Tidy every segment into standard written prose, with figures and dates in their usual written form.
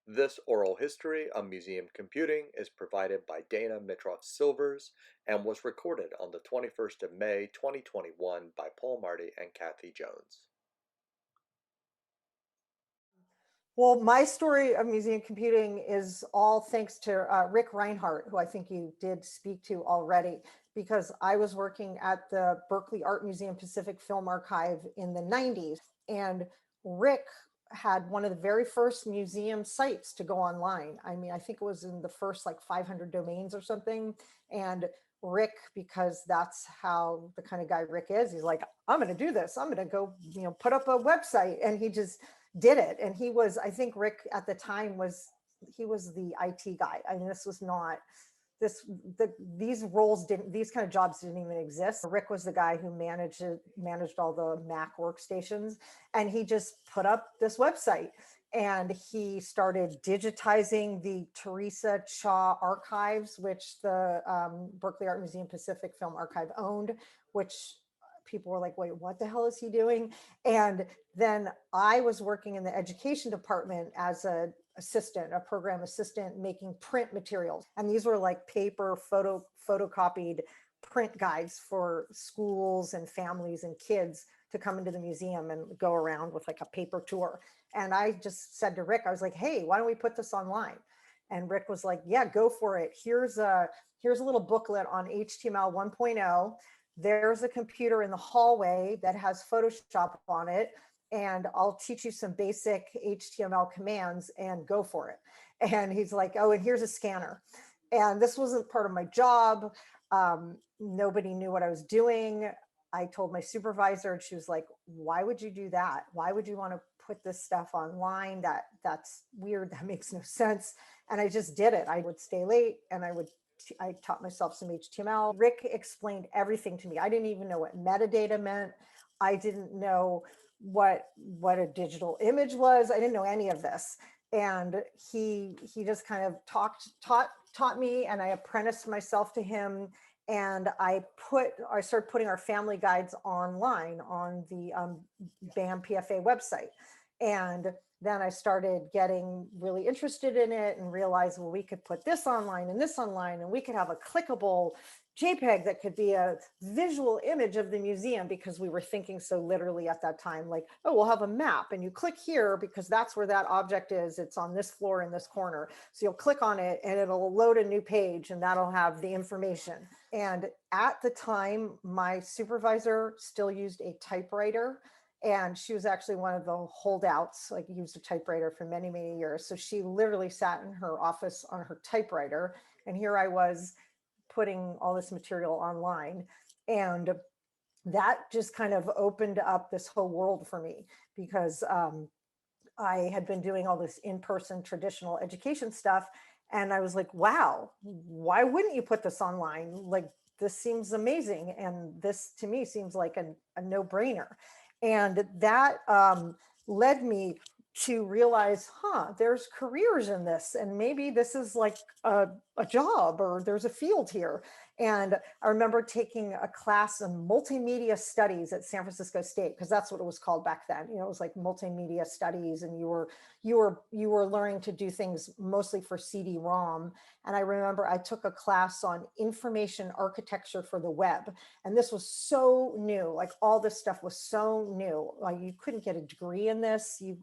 This oral history on museum computing is provided by Dana Mitroff Silvers and was recorded on the 21st of May 2021 by Paul Marty and Kathy Jones. Well, my story of museum computing is all thanks to Rick Reinhardt, who I think you did speak to already, because I was working at the Berkeley Art Museum Pacific Film Archive in the 90s. And Rick had one of the very first museum sites to go online. I mean, I think it was in the first like 500 domains or something. And Rick, because that's how the kind of guy Rick is, he's like, I'm going to do this. I'm going to go, put up a website. And he just did it. And he was, I think Rick at the time he was the IT guy. I mean, this was not these roles didn't, these kind of jobs didn't even exist. Rick was the guy who managed all the Mac workstations, and he just put up this website, and he started digitizing the Teresa Cha archives, which the Berkeley Art Museum Pacific Film Archive owned, which people were like, wait, what the hell is he doing? And then I was working in the education department as a program assistant, making print materials. And these were like paper photocopied print guides for schools and families and kids to come into the museum and go around with like a paper tour. And I just said to Rick, I was like, hey, why don't we put this online? And Rick was like, yeah, go for it. Here's a little booklet on HTML 1.0. There's a computer in the hallway that has Photoshop on it, and I'll teach you some basic HTML commands and go for it. And he's like, oh, and here's a scanner. And this wasn't part of my job. Nobody knew what I was doing. I told my supervisor, and she was like, why would you do that? Why would you want to put this stuff online? That's weird. That makes no sense. And I just did it. I would stay late, and I taught myself some HTML. Rick explained everything to me. I didn't even know what metadata meant. I didn't know what a digital image was. I didn't know any of this. And he just kind of taught me, and I apprenticed myself to him. And I started putting our family guides online on the BAM PFA website. And then I started getting really interested in it and realized, well, we could put this online, and we could have a clickable JPEG that could be a visual image of the museum, because we were thinking so literally at that time, like, oh, we'll have a map and you click here because that's where that object is. It's on this floor in this corner. So you'll click on it and it'll load a new page, and that'll have the information. And at the time, my supervisor still used a typewriter, and she was actually one of the holdouts, like used a typewriter for many, many years. So she literally sat in her office on her typewriter. And here I was putting all this material online. And that just kind of opened up this whole world for me, because I had been doing all this in-person traditional education stuff. And I was like, wow, why wouldn't you put this online? Like, this seems amazing. And this to me seems like a no-brainer. And that led me to realize, there's careers in this, and maybe this is like a job, or there's a field here. And I remember taking a class in multimedia studies at San Francisco State, because that's what it was called back then. It was like multimedia studies, and you were learning to do things mostly for CD-ROM. And I remember I took a class on information architecture for the web, and this was so new. Like, all this stuff was so new. Like, you couldn't get a degree in this. You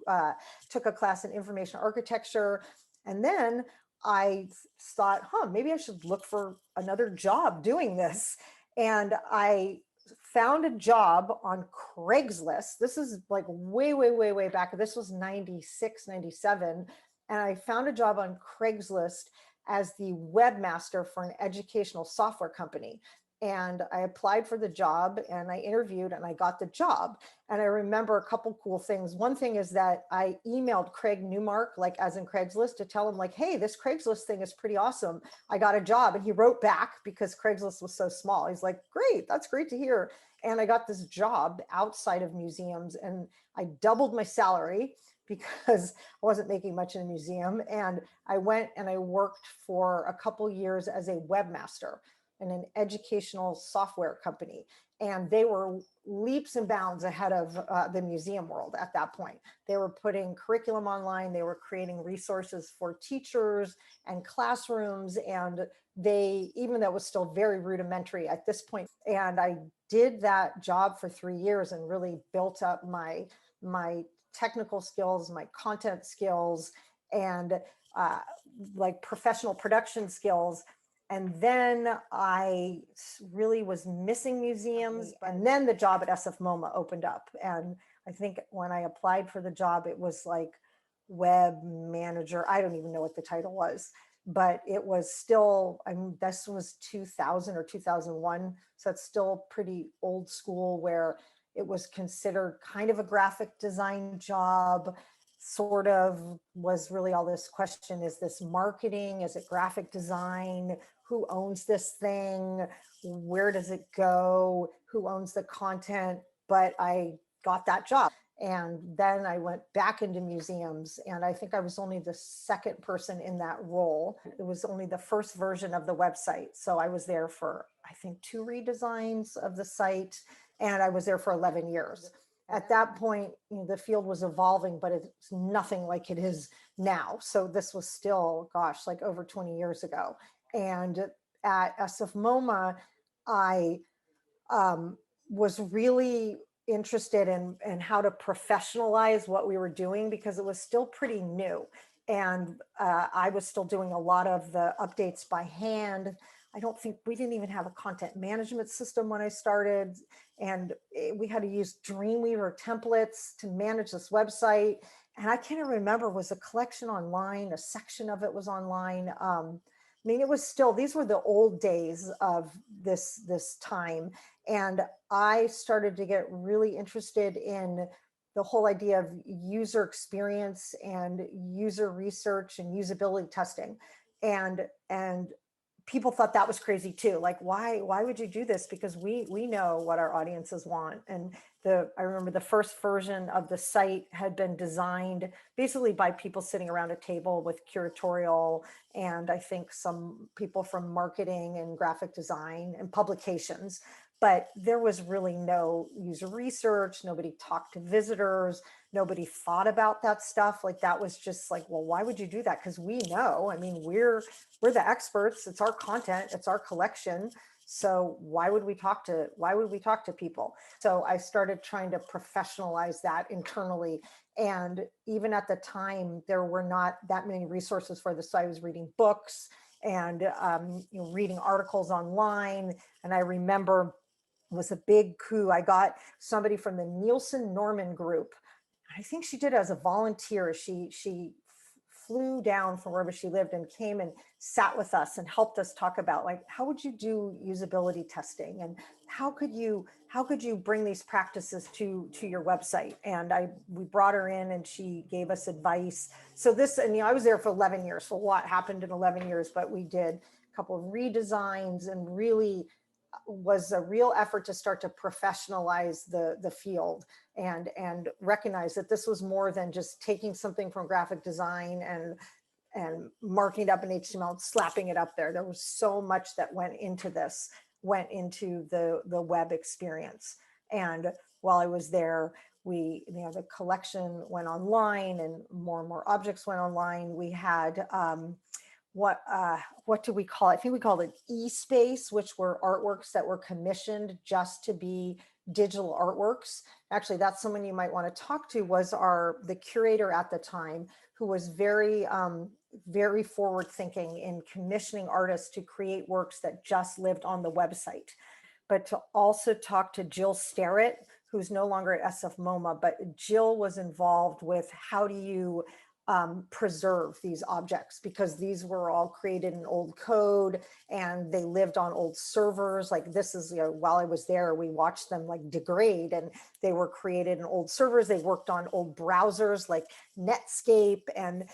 took a class in information architecture, and then I thought, maybe I should look for another job doing this. And I found a job on Craigslist. This is like way, way, way, way back. This was 96, 97. And I found a job on Craigslist as the webmaster for an educational software company. And I applied for the job, and I interviewed, and I got the job. And I remember a couple cool things. One thing is that I emailed Craig Newmark, like as in Craigslist, to tell him like, hey, this Craigslist thing is pretty awesome. I got a job. And he wrote back, because Craigslist was so small. He's like, great, that's great to hear. And I got this job outside of museums, and I doubled my salary because I wasn't making much in a museum. And I went and I worked for a couple years as a webmaster. and an educational software company. And they were leaps and bounds ahead of the museum world at that point. They were putting curriculum online, they were creating resources for teachers and classrooms, and they, even though it was still very rudimentary at this point. And I did that job for 3 years and really built up my technical skills, my content skills, and uh, like professional production skills. And then I really was missing museums. And then the job at SF MoMA opened up. And I think when I applied for the job, it was like web manager. I don't even know what the title was, but it was still, I mean, this was 2000 or 2001. So it's still pretty old school, where it was considered kind of a graphic design job. Sort of was really all this question, is this marketing? Is it graphic design? Who owns this thing? Where does it go? Who owns the content? But I got that job. And then I went back into museums, and I think I was only the second person in that role. It was only the first version of the website. So I was there for, I think, 2 redesigns of the site, and I was there for 11 years. At that point, you know, the field was evolving, but it's nothing like it is now. So this was still, gosh, like over 20 years ago. And at SF MoMA, I was really interested in how to professionalize what we were doing, because it was still pretty new. And I was still doing a lot of the updates by hand. I don't think we didn't even have a content management system when I started. And we had to use Dreamweaver templates to manage this website. And I can't even remember, was a collection online, a section of it was online. I mean, it was still, these were the old days of this time. And I started to get really interested in the whole idea of user experience and user research and usability testing. And people thought that was crazy too. Like, why would you do this? Because we know what our audiences want. And I remember the first version of the site had been designed basically by people sitting around a table with curatorial, and I think some people from marketing and graphic design and publications. But there was really no user research. Nobody talked to visitors. Nobody thought about that stuff. Like, that was just like, well, why would you do that? Because we know, I mean, we're the experts. It's our content. It's our collection. So why would we talk to people? So I started trying to professionalize that internally. And even at the time, there were not that many resources for this. So I was reading books and reading articles online. And I remember it was a big coup. I got somebody from the Nielsen Norman Group. I think she did it as a volunteer. She flew down from wherever she lived and came and sat with us and helped us talk about, like, how would you do usability testing, and how could you bring these practices to your website? And we brought her in and she gave us advice. So this, and I was there for 11 years. So a lot happened in 11 years, but we did a couple of redesigns, and really was a real effort to start to professionalize the field and recognize that this was more than just taking something from graphic design and marking it up in HTML and slapping it up there. There was so much that went into the web experience. And while I was there, the collection went online and more objects went online. We had what do we call it? I think we called it e-space, which were artworks that were commissioned just to be digital artworks. Actually, that's someone you might want to talk to, was the curator at the time, who was very forward thinking in commissioning artists to create works that just lived on the website. But to also talk to Jill Starrett, who's no longer at SF MoMA, but Jill was involved with how do you preserve these objects, because these were all created in old code and they lived on old servers. Like, this is, while I was there, we watched them like degrade, and they were created in old servers. They worked on old browsers like Netscape, and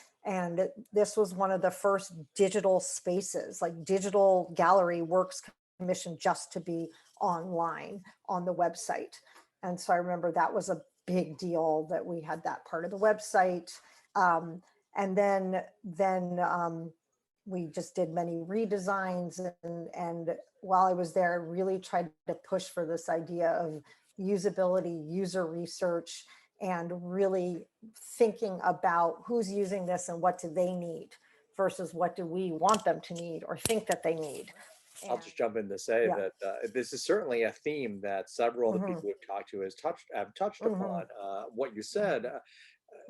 this was one of the first digital spaces, like digital gallery works commissioned just to be online on the website. And so I remember that was a big deal that we had that part of the website. And then we just did many redesigns, and while I was there, I really tried to push for this idea of usability, user research, and really thinking about who's using this and what do they need versus what do we want them to need or think that they need. I'll And just jump in to say yeah. that this is certainly a theme that several of the Hmm. people we've talked to have touched Hmm. upon. What you said,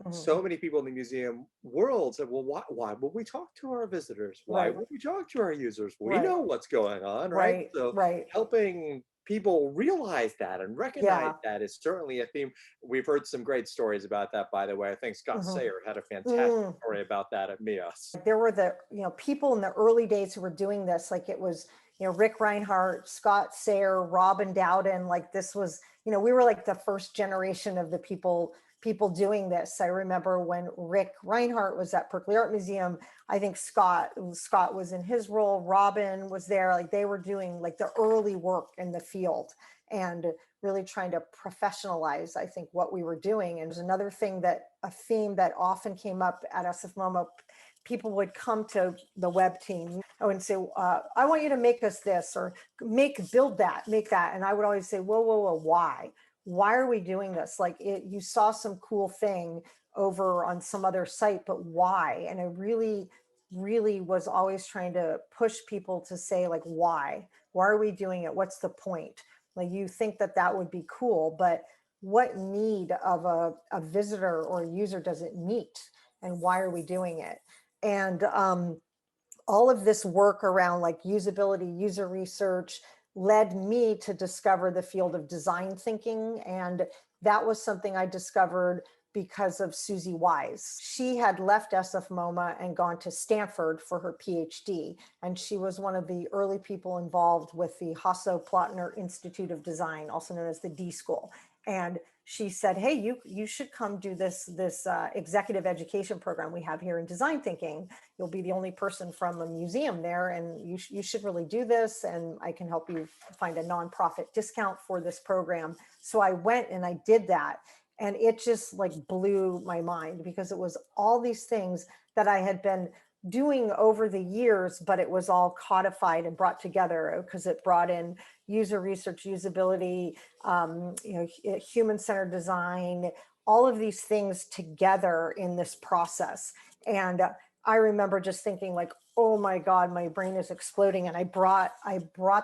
Hmm. so many people in the museum world said, "Well, why would we talk to our visitors? Why Right, would we talk to our users? We right, know what's going on, right?" right, So, right. helping people realize that and recognize Yeah. that is certainly a theme. We've heard some great stories about that, by the way. I think Scott Hmm. Sayer had a fantastic Mm. story about that at MIAS. There were the, people in the early days who were doing this, like it was, Rick Reinhardt, Scott Sayer, Robin Dowden, like this was, we were like the first generation of the people doing this. I remember when Rick Reinhardt was at Berkeley Art Museum, I think Scott was in his role, Robin was there, like they were doing like the early work in the field and really trying to professionalize, I think, what we were doing. And there's another thing, that a theme that often came up at SF MoMA, people would come to the web team and say, I want you to make us this, or build that, make that. And I would always say, whoa, whoa, whoa, why? Why are we doing this? Like you saw some cool thing over on some other site, but why? And I really, really was always trying to push people to say, like, why? Why are we doing it? What's the point? Like, you think that that would be cool, but what need of a visitor or a user does it meet? And why are we doing it? And all of this work around like usability, user research led me to discover the field of design thinking. And that was something I discovered because of Susie Wise. She had left SF MoMA and gone to Stanford for her PhD. And she was one of the early people involved with the Hasso-Plattner Institute of Design, also known as the D School. And she said, hey, you should come do this executive education program we have here in design thinking. You'll be the only person from a museum there, and you should really do this, and I can help you find a nonprofit discount for this program. So I went and I did that, and it just like blew my mind, because it was all these things that I had been doing over the years, but it was all codified and brought together because it brought in user research, usability, human-centered design, all of these things together in this process. And I remember just thinking like, oh my God, my brain is exploding. And I brought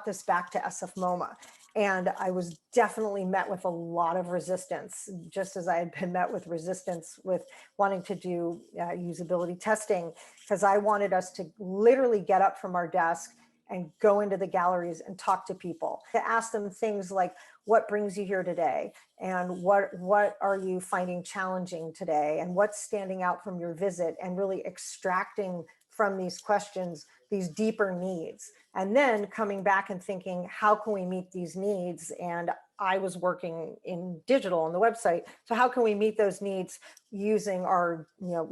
this back to SF MoMA. And I was definitely met with a lot of resistance, just as I had been met with resistance with wanting to do usability testing, because I wanted us to literally get up from our desk and go into the galleries and talk to people, to ask them things like, what brings you here today? And what are you finding challenging today? And what's standing out from your visit? And really extracting from these questions these deeper needs. And then coming back and thinking, how can we meet these needs? And I was working in digital on the website. So how can we meet those needs using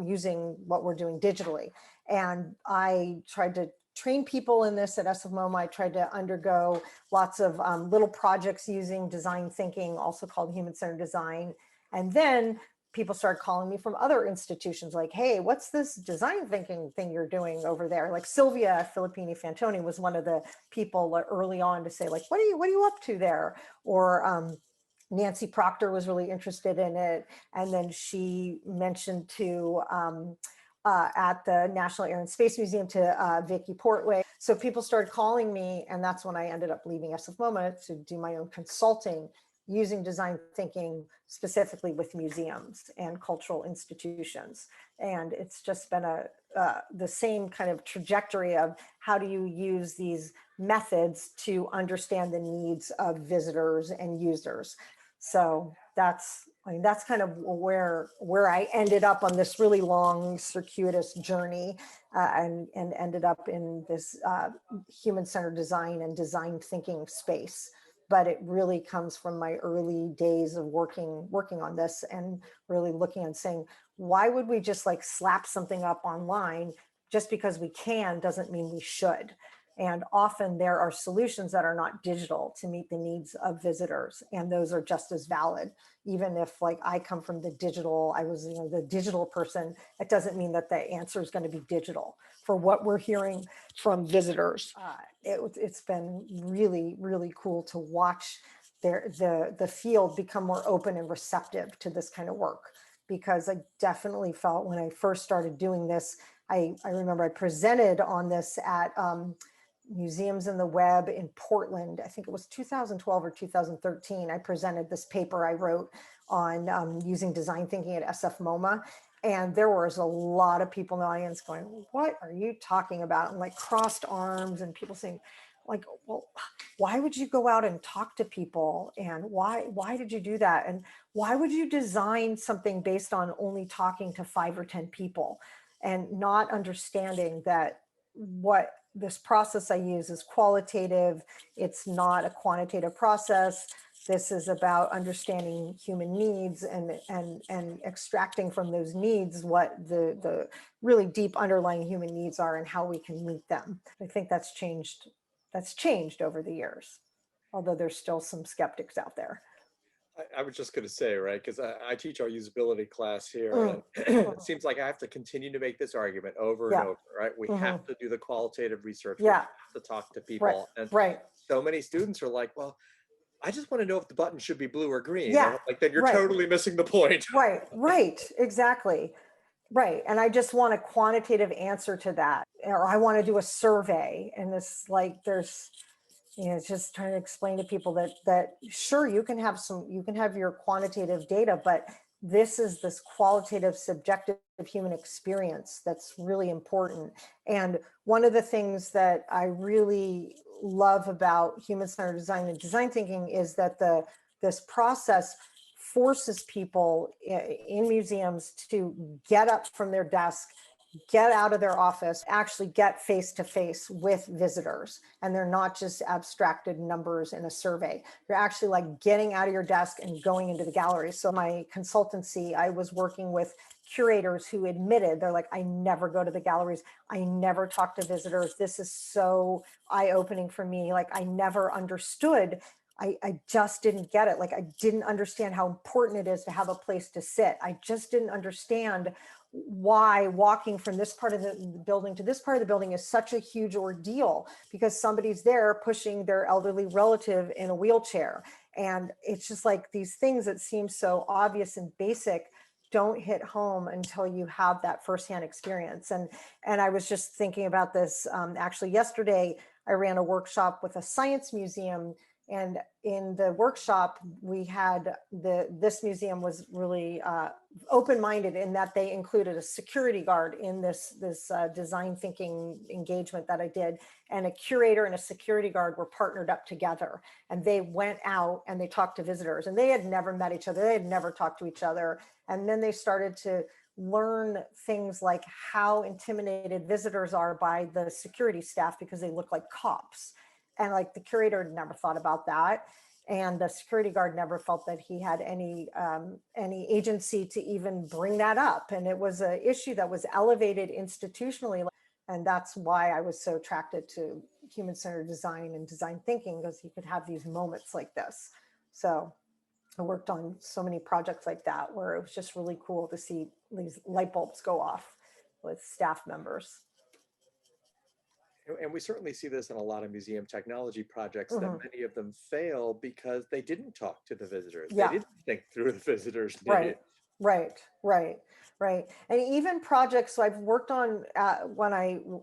using what we're doing digitally? And I tried to train people in this at SF MoMA. I tried to undergo lots of little projects using design thinking, also called human-centered design. And then people started calling me from other institutions like, hey, what's this design thinking thing you're doing over there? Like Sylvia Filippini Fantoni was one of the people early on to say, like, what are you up to there? Or Nancy Proctor was really interested in it. And then she mentioned to at the National Air and Space Museum to Vicki Portway. So people started calling me, and that's when I ended up leaving SF MoMA to do my own consulting using design thinking specifically with museums and cultural institutions. And it's just been the same kind of trajectory of how do you use these methods to understand the needs of visitors and users. So that's kind of where I ended up on this really long circuitous journey, and ended up in this human-centered design and design thinking space. But it really comes from my early days of working on this, and really looking and saying, why would we just like slap something up online? Just because we can doesn't mean we should. And often there are solutions that are not digital to meet the needs of visitors. And those are just as valid. Even if like I come from the digital, I was, the digital person, it doesn't mean that the answer is going to be digital for what we're hearing from visitors. It's been really, really cool to watch the field become more open and receptive to this kind of work, because I definitely felt when I first started doing this, I remember I presented on this at Museums in the Web in Portland. I think it was 2012 or 2013. I presented this paper I wrote on using design thinking at SF MoMA. And there was a lot of people in the audience going, what are you talking about? And like crossed arms, and people saying like, well, why would you go out and talk to people? And why did you do that? And why would you design something based on only talking to 5 or 10 people and not understanding that what this process I use is qualitative, it's not a quantitative process. This is about understanding human needs and extracting from those needs what the really deep underlying human needs are and how we can meet them. I think that's changed over the years, although there's still some skeptics out there. I was just going to say, right, because I teach our usability class here, Mm. and it seems like I have to continue to make this argument over and Yeah. over, right? We have Mhm. to do the qualitative research. We Yeah. have to talk to Right. people. And Right. so many students are like, well, I just want to know if the button should be blue or green. And Yeah. I'm like, then you're Right. totally missing the point. Right. Right. Exactly. Right. And I just want a quantitative answer to that. Or I want to do a survey. And this like there's, it's just trying to explain to people that sure you can have your quantitative data, but this qualitative subjective human experience that's really important. And one of the things that I really love about human-centered design and design thinking is that this process forces people in museums to get up from their desk, get out of their office, actually get face to face with visitors. And they're not just abstracted numbers in a survey. You're actually like getting out of your desk and going into the gallery. So my consultancy, I was working with curators who admitted, they're like, I never go to the galleries. I never talk to visitors. This is so eye-opening for me. Like I never understood. I just didn't get it. Like I didn't understand how important it is to have a place to sit. I just didn't understand why walking from this part of the building to this part of the building is such a huge ordeal, because somebody's there pushing their elderly relative in a wheelchair. And it's just like these things that seem so obvious and basic don't hit home until you have that firsthand experience. And I was just thinking about this actually yesterday. I ran a workshop with a science museum, and in the workshop we had this museum was really open-minded in that they included a security guard in this design thinking engagement that I did, and a curator and a security guard were partnered up together, and they went out and they talked to visitors, and they had never met each other, they had never talked to each other, and then they started to learn things like how intimidated visitors are by the security staff because they look like cops. And like the curator had never thought about that, and the security guard never felt that he had any agency to even bring that up. And it was an issue that was elevated institutionally, and that's why I was so attracted to human-centered design and design thinking, because you could have these moments like this. So I worked on so many projects like that where it was just really cool to see these light bulbs go off with staff members. And we certainly see this in a lot of museum technology projects, that Mhm. many of them fail because they didn't talk to the visitors. They Yeah. didn't think through the visitors' Right, needs. right, right, right. And even projects, so I've worked on,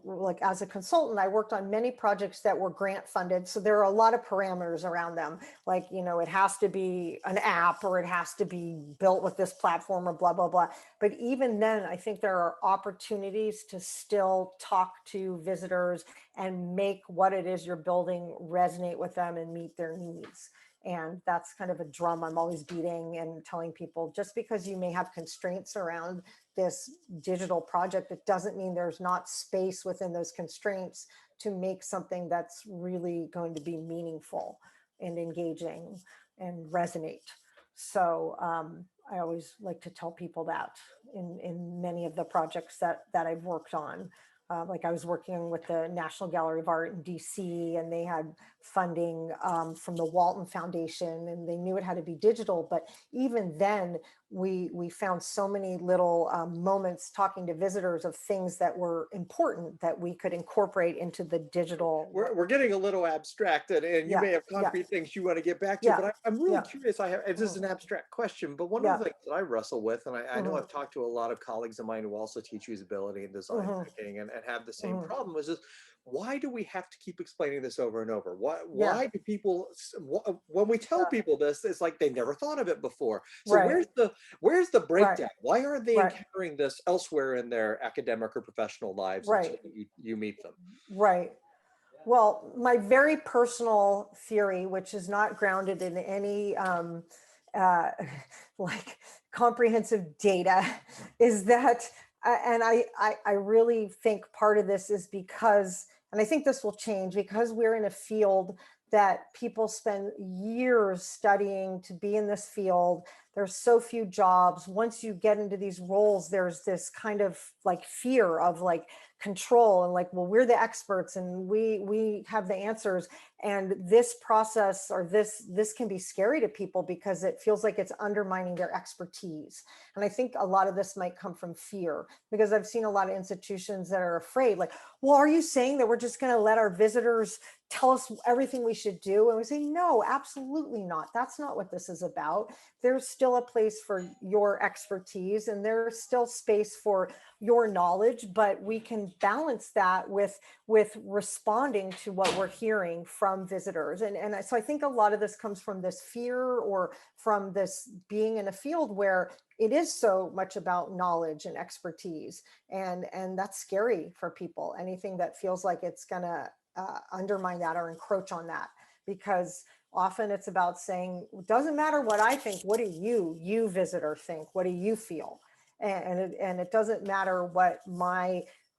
like as a consultant, I worked on many projects that were grant funded. So there are a lot of parameters around them. Like, it has to be an app, or it has to be built with this platform, or blah, blah, blah. But even then, I think there are opportunities to still talk to visitors and make what it is you're building resonate with them and meet their needs. And that's kind of a drum I'm always beating and telling people, just because you may have constraints around this digital project, it doesn't mean there's not space within those constraints to make something that's really going to be meaningful and engaging and resonate. So I always like to tell people that in many of the projects that I've worked on. Like I was working with the National Gallery of Art in DC, and they had funding from the Walton Foundation, and they knew it had to be digital. But even then, we found so many little moments talking to visitors of things that were important that we could incorporate into the digital. We're getting a little abstracted, and you Yeah, may have yeah, concrete things you want to get back to, yeah, but I'm really yeah, curious. This is mhm, an abstract question, but one of yeah, the things that I wrestle with, and I know mhm, I've talked to a lot of colleagues of mine who also teach usability and design mhm, thinking and have the same mhm, problem, is just why do we have to keep explaining this over and over? yeah, Why do people, when we tell yeah, people this, it's like they never thought of it before. So right, where's the right, breakdown? Why aren't they right, encountering this elsewhere in their academic or professional lives until right, you meet them? right. Well, my very personal theory, which is not grounded in any uh, like comprehensive data, is that, and I really think part of this is because, and I think this will change because we're in a field that people spend years studying to be in this field. There's so few jobs. Once you get into these roles, there's this kind of like fear of like control and like, well, we're the experts and we have the answers. And this process or this can be scary to people because it feels like it's undermining their expertise. And I think a lot of this might come from fear, because I've seen a lot of institutions that are afraid, like, well, are you saying that we're just going to let our visitors tell us everything we should do? And we say, no, absolutely not. That's not what this is about. There's still a place for your expertise, and there's still space for your knowledge, but we can balance that with responding to what we're hearing from visitors. And so I think a lot of this comes from this fear, or from this being in a field where it is so much about knowledge and expertise. And that's scary for people. Anything that feels like it's gonna undermine that or encroach on that, because often it's about saying, it doesn't matter what I think, what do you visitor think, what do you feel? And it doesn't matter what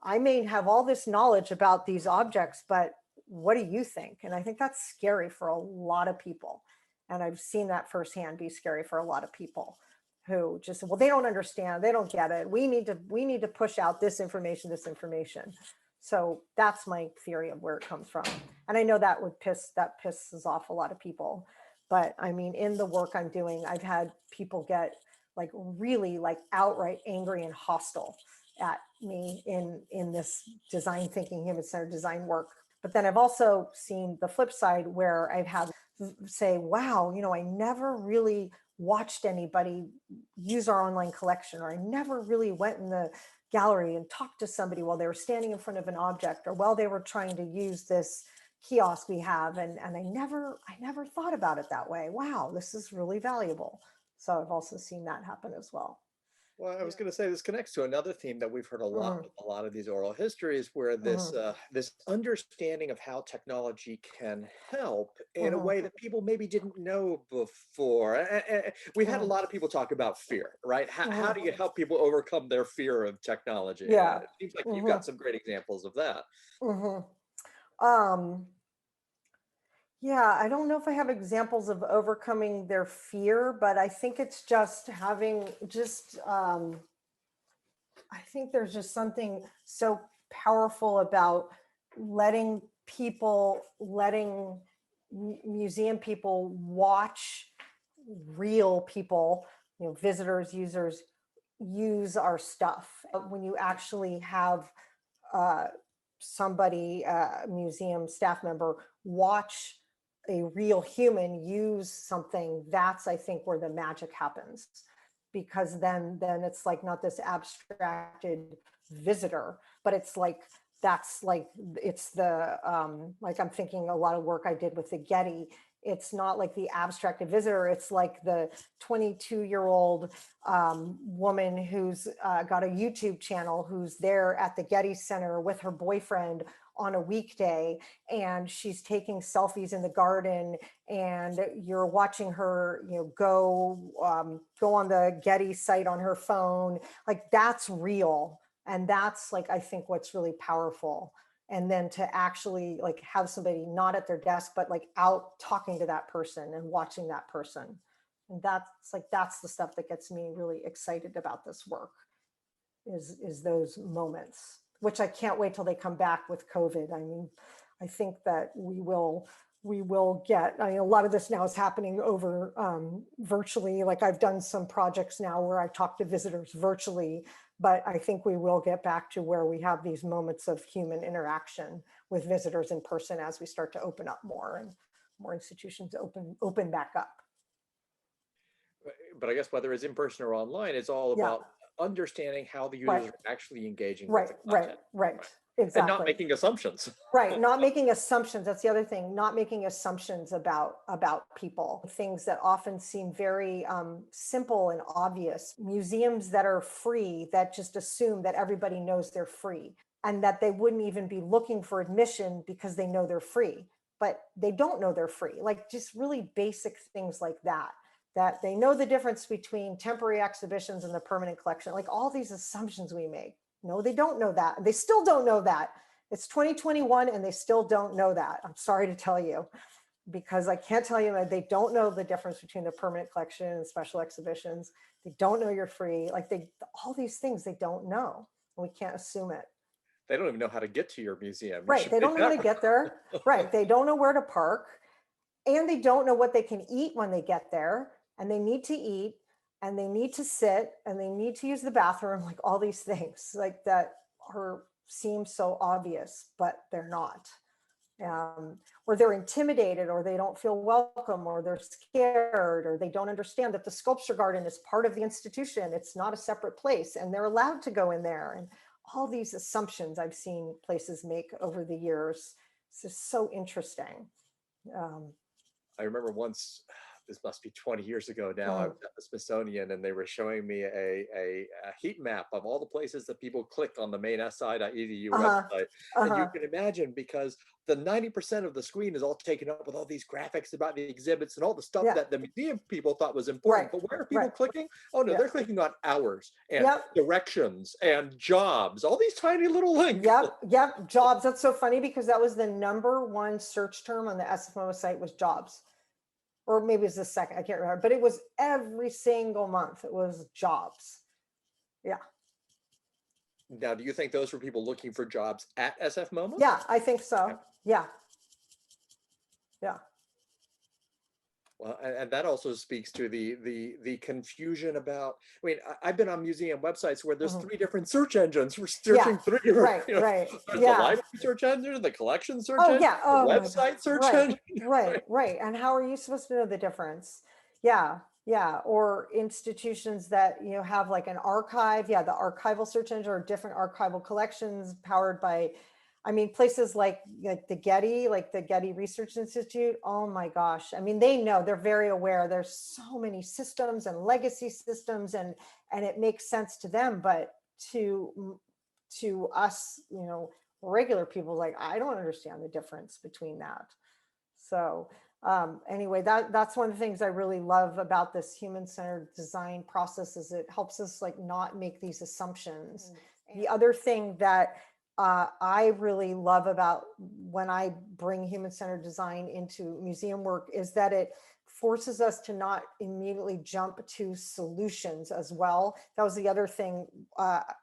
I may have all this knowledge about these objects, but what do you think? And I think that's scary for a lot of people. And I've seen that firsthand be scary for a lot of people who just, well, they don't understand, they don't get it. We need to push out this information. So that's my theory of where it comes from. And I know that pisses off a lot of people. But I mean, in the work I'm doing, I've had people get like really like outright angry and hostile at me in this design thinking, human centered design work. But then I've also seen the flip side where I've had say, wow, I never really watched anybody use our online collection, or I never really went in the gallery and talked to somebody while they were standing in front of an object, or while they were trying to use this kiosk we have, and I never thought about it that way. Wow, this is really valuable. So I've also seen that happen as well. Well, I was going to say this connects to another theme that we've heard a lot Mhm, with a lot of these oral histories, where this mhm, this understanding of how technology can help in a mhm, way that people maybe didn't know before. We've had a mhm, lot of people talk about fear, right? How do mhm. you help people overcome their fear of technology? Yeah. It seems like you've got Mhm, some great examples of that. mhm. Um, yeah, I don't know if I have examples of overcoming their fear, but I think it's just having just I think there's just something so powerful about letting museum people watch real people, visitors, users use our stuff. When you actually have uh, somebody, museum staff member, watch a real human use something, that's, I think, where the magic happens. Because then it's like not this abstracted visitor, but it's like that's like it's the like I'm thinking a lot of work I did with the Getty. It's not like the abstracted visitor, it's like the 22-year-old woman who's got a YouTube channel, who's there at the Getty Center with her boyfriend on a weekday, and she's taking selfies in the garden, and you're watching her, go on the Getty site on her phone. Like, that's real, and that's like, I think, what's really powerful. And then to actually like have somebody not at their desk, but like out talking to that person and watching that person. And that's the stuff that gets me really excited about this work, is those moments. which I can't wait till they come back with COVID. I mean, I think that we will get, I mean, a lot of this now is happening over virtually. Like I've done some projects now where I talk to visitors virtually, but I think we will get back to where we have these moments of human interaction with visitors in person as we start to open up more and more institutions open back up. But I guess whether it's in person or online, it's all Yeah, about understanding how the right, users are actually engaging with right, the right, content, right, right? And not exactly. making assumptions. Right, not making assumptions. That's the other thing, not making assumptions about people. Things that often seem very simple and obvious. Museums that are free that just assume that everybody knows they're free and that they wouldn't even be looking for admission because they know they're free, but they don't know they're free. Like just really basic things like that. That they know the difference between temporary exhibitions and the permanent collection. Like all these assumptions we make. No, they don't know that. They still don't know that. It's 2021 and they still don't know that. I'm sorry to tell you, because I can't tell you that they don't know the difference between the permanent collection and special exhibitions. They don't know you're free. Like all these things they don't know. And we can't assume it. They don't even know how to get to your museum. You Right. should They make don't know how that. to get there. Right. They don't know where to park. And they don't know what they can eat when they get there. And they need to eat and they need to sit and they need to use the bathroom, like all these things like that seem so obvious, but they're not. Or they're intimidated, or they don't feel welcome, or they're scared, or they don't understand that the sculpture garden is part of the institution. It's not a separate place, and they're allowed to go in there. And all these assumptions I've seen places make over the years. It's just so interesting. Um, I remember once, this must be 20 years ago now, I mm, was at the Smithsonian and they were showing me a heat map of all the places that people clicked on the main si.edu uh-huh, website. And you uh-huh, can imagine, because the 90% of the screen is all taken up with all these graphics about the exhibits and all the stuff yeah, that the museum people thought was right, important. But where are people right, clicking? Oh no, yeah, they're clicking on hours and yep, directions and jobs, all these tiny little links. yep, jobs. That's so funny because that was the #1 search term on the SFMO site was jobs. Or maybe it's the second, I can't remember, but it was every single month. It was jobs. Yeah. Now, do you think those were people looking for jobs at SF MoMA? Yeah, I think so. Yeah. Yeah. Well, and that also speaks to the confusion about. I mean, I've been on museum websites where there's Mhm. 3 different search engines for Yeah. searching three. Right. You know, Right. there's the Yeah. library search engine, the collection search Oh, engine, yeah. the Oh my God. website search Right. engine. Right. Right? Right. And how are you supposed to know the difference? Yeah. Yeah. Or institutions that, have like an archive. Yeah. The archival search engine or different archival collections powered by, I mean, places like the Getty Research Institute. Oh my gosh. I mean, they know, they're very aware. There's so many systems and legacy systems and it makes sense to them, but to us, regular people, like, I don't understand the difference between that. So anyway, that's one of the things I really love about this human-centered design process is it helps us like not make these assumptions. The other thing that I really love about when I bring human-centered design into museum work is that it forces us to not immediately jump to solutions as well. That was the other thing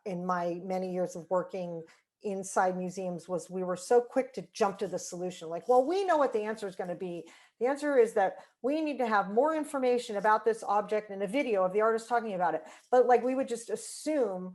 in my many years of working inside museums was we were so quick to jump to the solution. Like, well, we know what the answer is going to be. The answer is that we need to have more information about this object and a video of the artist talking about it. But like we would just assume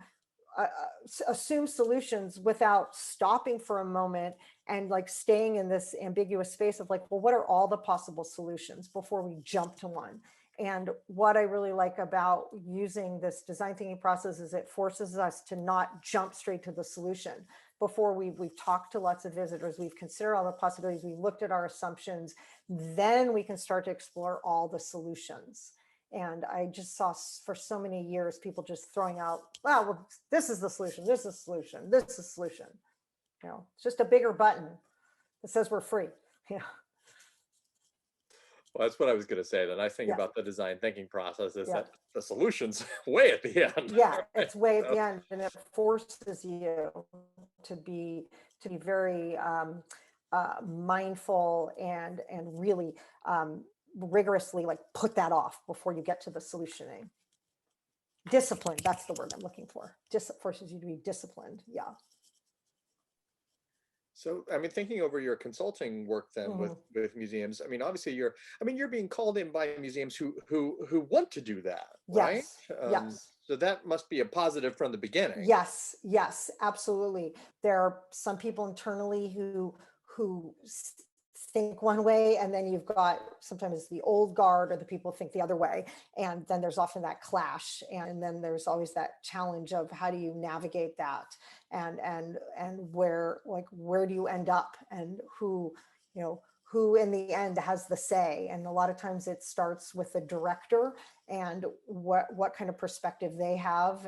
solutions without stopping for a moment and like staying in this ambiguous space of like, well, what are all the possible solutions before we jump to one? And what I really like about using this design thinking process is it forces us to not jump straight to the solution. Before we've talked to lots of visitors, we've considered all the possibilities, we've looked at our assumptions, then we can start to explore all the solutions. And I just saw for so many years people just throwing out, well, this is the solution, this is the solution, this is the solution. It's just a bigger button that says we're free. Yeah. Well, that's what I was going to say. The nice thing Yeah. about the design thinking process is Yeah. that the solution's way at the end. Yeah, Right? it's way at So, the end, and it forces you to be very mindful and really rigorously like put that off before you get to the solutioning. Discipline, that's the word I'm looking for. Forces you to be disciplined. Yeah. So, I mean, thinking over your consulting work then Mhm. with museums, I mean, obviously you're being called in by museums who want to do that, right? Yes, yes. So that must be a positive from the beginning. Yes, yes, absolutely. There are some people internally who think one way, and then you've got sometimes the old guard or the people think the other way, and then there's often that clash, and then there's always that challenge of how do you navigate that, and where, like, where do you end up, and who, you know, who in the end has the say. And a lot of times it starts with the director and what kind of perspective they have.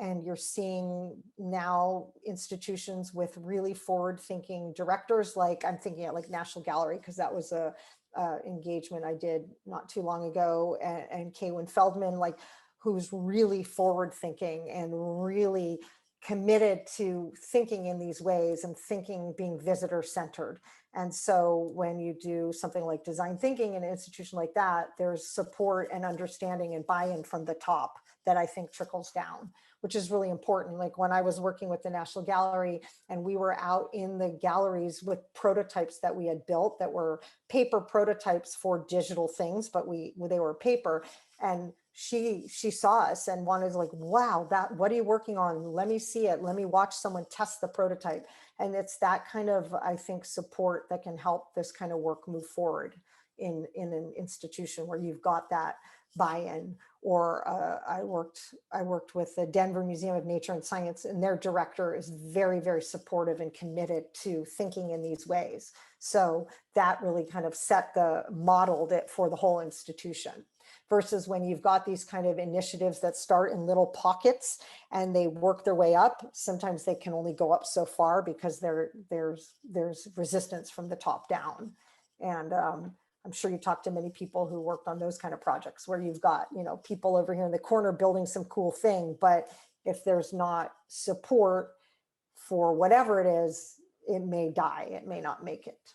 And you're seeing now institutions with really forward thinking directors, like I'm thinking at like National Gallery, because that was a engagement I did not too long ago, and Kaywin Feldman, like, who's really forward thinking and really committed to thinking in these ways and thinking being visitor centered. And so when you do something like design thinking in an institution like that, there's support and understanding and buy-in from the top that I think trickles down, which is really important. Like when I was working with the National Gallery and we were out in the galleries with prototypes that we had built that were paper prototypes for digital things, but they were paper. And she saw us and wanted to, like, wow, that, what are you working on? Let me see it. Let me watch someone test the prototype. And it's that kind of, I think, support that can help this kind of work move forward in an institution where you've got that buy-in. Or I worked with the Denver Museum of Nature and Science, and their director is very, very supportive and committed to thinking in these ways. So that really kind of modeled it for the whole institution. Versus when you've got these kind of initiatives that start in little pockets and they work their way up, sometimes they can only go up so far because there's resistance from the top down. And I'm sure you talked to many people who worked on those kind of projects where you've got, people over here in the corner building some cool thing, but if there's not support for whatever it is, it may die, it may not make it.